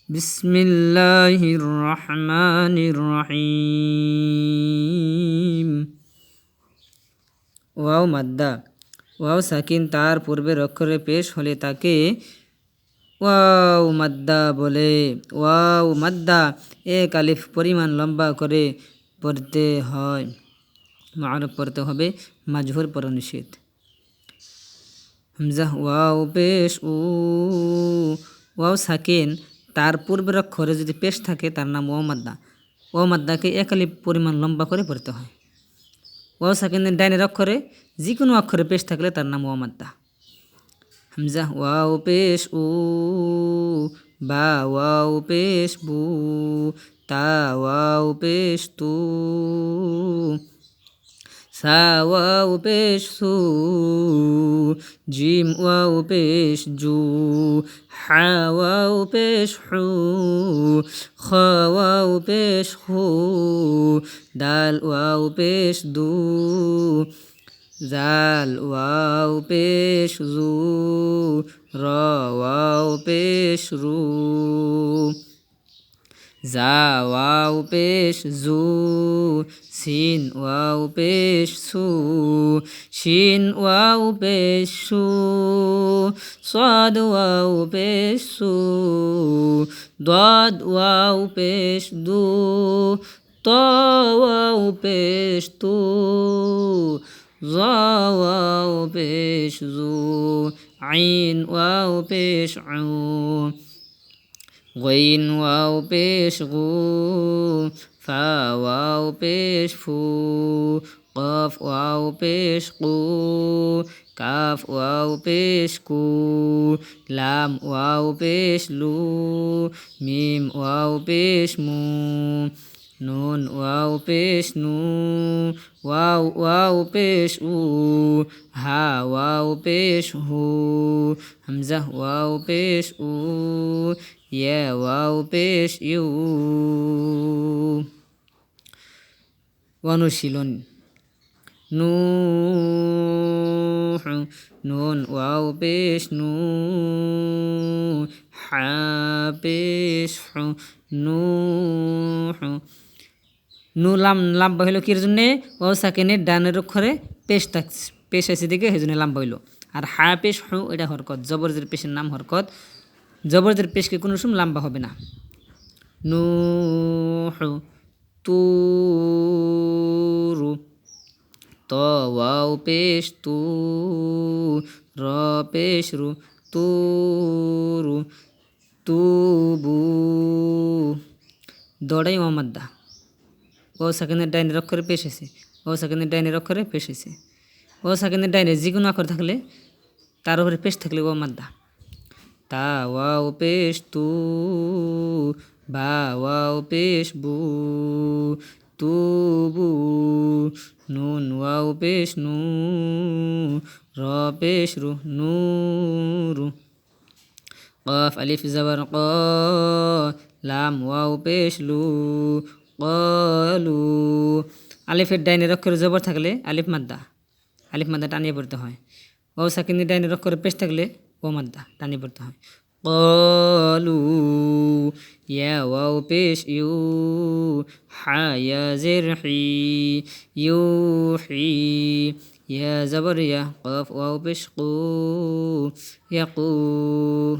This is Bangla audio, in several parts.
বিসমিল্লাহির রহমানির রহিম। ওয়াও মাদ্দা। ওয়াও সাকিন তার পূর্বের অক্ষরে পেশ হলে তাকে ওয়াও মাদ্দা বলে। ওয়াও মাদ্দা এক আলিফ পরিমাণ লম্বা করে পড়তে হয়। মারুফ পড়তে হবে, মাজহুর পড়া নিষেধ। হামজা ওয়াও পেশ উ। ওয়াও সাকিন তার পূর্বের অক্ষরে যদি পেশ থাকে তার নাম ওয়াও মাদ্দা। ওয়াও মাদ্দাকে এক আলিফ পরিমাণ লম্বা করে পড়তে হয়। ওয়াও সাকিনের ডাইনের অক্ষরে যে কোনো অক্ষরে পেশ থাকলে তার নাম ওয়াও মাদ্দা। হামজা ওয়াও পেশ উ। বা ওয়াও পেশ বু। তা ওয়াও পেশ তু। সা ওয়াও পেশ সু। জিম ওয়াও পেশ জু। হা ওয়াও পেশ হু। খ ওয়াও পেশ হু। দাল ওয়াও পেশ দু। জাল ওয়াও পেশ জু। র ওয়াও পেশ রু। জা ওয়াও পেশ জু। সিন ওয়াও পেশ সু। শিন ওয়াও পেশ সু। সাদ ওয়াও পেশ সু। দাদ ওয়াও পেশ দু। ত ওয়াও পেশ তু। ظا واو পেশ জু। আইন ওয়াও পেশ উ। غين واو পেশ গু। ফা ওয়াও পেশ ফু। কফ ওয়াও পেশ কু। কাফ ওয়াও পেশ কু। লাম ওয়াও পেশ লু। মিম ওয়াও পেশ মু। নুন ওয়াও পেশ নু। ওয়াও ওয়াও পেশ উ। হা ওয়াও পেশ হু। হামজা ওয়াও পেশ উ। ইয়া ওয়াও পেশ ইউ। অনুশীলন। নূহ নুন ওয়াও পেশ নু। হা পেশ হু। নূহ নু লাম্বা হইল কির জন্যে? ওয়াও সাকিনের ডানের অক্ষরে পেশ আছে দিকে সেই জন্য লাম্বা হইল। আর হা পেশ হু এটা হরকত, জবরদের পেশের নাম হরকত। জবরদের পেশকে কোনো সময় লাম্বা হবে না। নূহ তুরু। ত ওয়াও পেশ তু। র পেশ রু। তুরু তুবু। দড়াই ওয়াও মাদ্দা। ওয়াও সাকিনের ডাইনের অক্ষরে পেশ আছে। ওয়াও সাকিনের ডাইনের অক্ষরে পেশ আছে। ওয়াও সাকিনের ডাইনে যে কোনো অক্ষর থাকলে তার উপরে পেশ থাকলে ওয়াও মাদ্দা। তা ওয়াও পেশ তু। বা ওয়াও পেশ বু। তুবু। নুন ওয়াও পেশ নু। র পেশ রু। নূরু। কফ আলিফ জবর ক। লাম ওয়াও পেশ লু। কলু। আলিফের ডাইনের অক্ষরে জবর থাকলে আলিফ মাদ্দা। আলিফ মাদ্দা টানিয়ে পড়তে হয়। ওয়াও সাকিনের ডাইনের অক্ষরে পেশ থাকলে ও মাদ্দা টানিয়ে পড়তে হয়। কলু। ইয়া ওয়াও পেশ ইউ। হা ইয়া জের হি। ইউহি। ইয়া জবর ইয়া। কফ ওয়াও পেশ কু। ইয়াকু।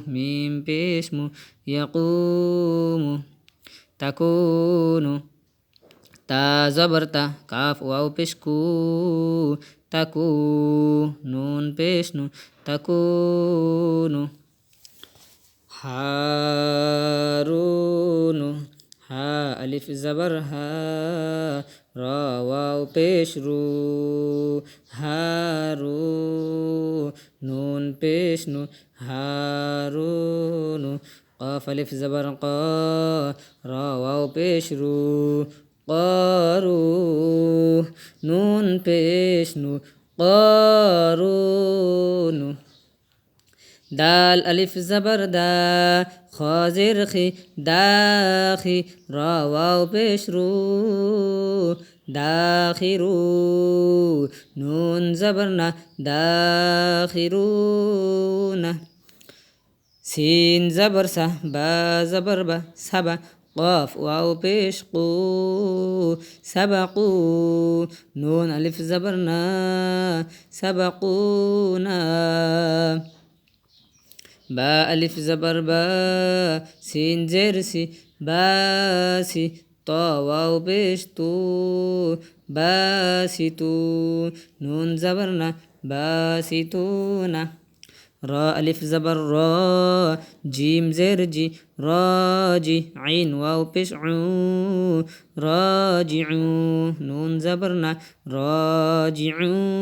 মিম পেশ মু। ইয়াকুমু। তাকুনু। তা জবর তা। কাফ ওয়াও পেশ কু। তাকু। নুন পেশ নু। তাকুনু। হারুনু। হা আলিফ জবর হা। র ওয়াও পেশ রু। হারু। নুন পেশ নু। হারুনু। কফ আলিফ জবর ক। র ওয়াও পেশ রু। করু। নুন পেশ নু। করুনু। দাল আলিফ জবর দা। খ জের খি। দাখি। র ওয়াও পেশ রু। দাখিরু। নুন জবর না। দাখিরুনা। সিন জবর সা বা জবর বা সাবা قاف واو পেশ কু সাবাকু নুন আলিফ জবর না সাবাকুনা বা আলিফ জবর বা সিন জের সি বাসি ত ওয়াও পেশ তু বাসিতু নুন জবর না বাসিতুনা را ألف زبر را جيم زير جي راجي عين واو بش عو راجعو نون زبرنا راجعون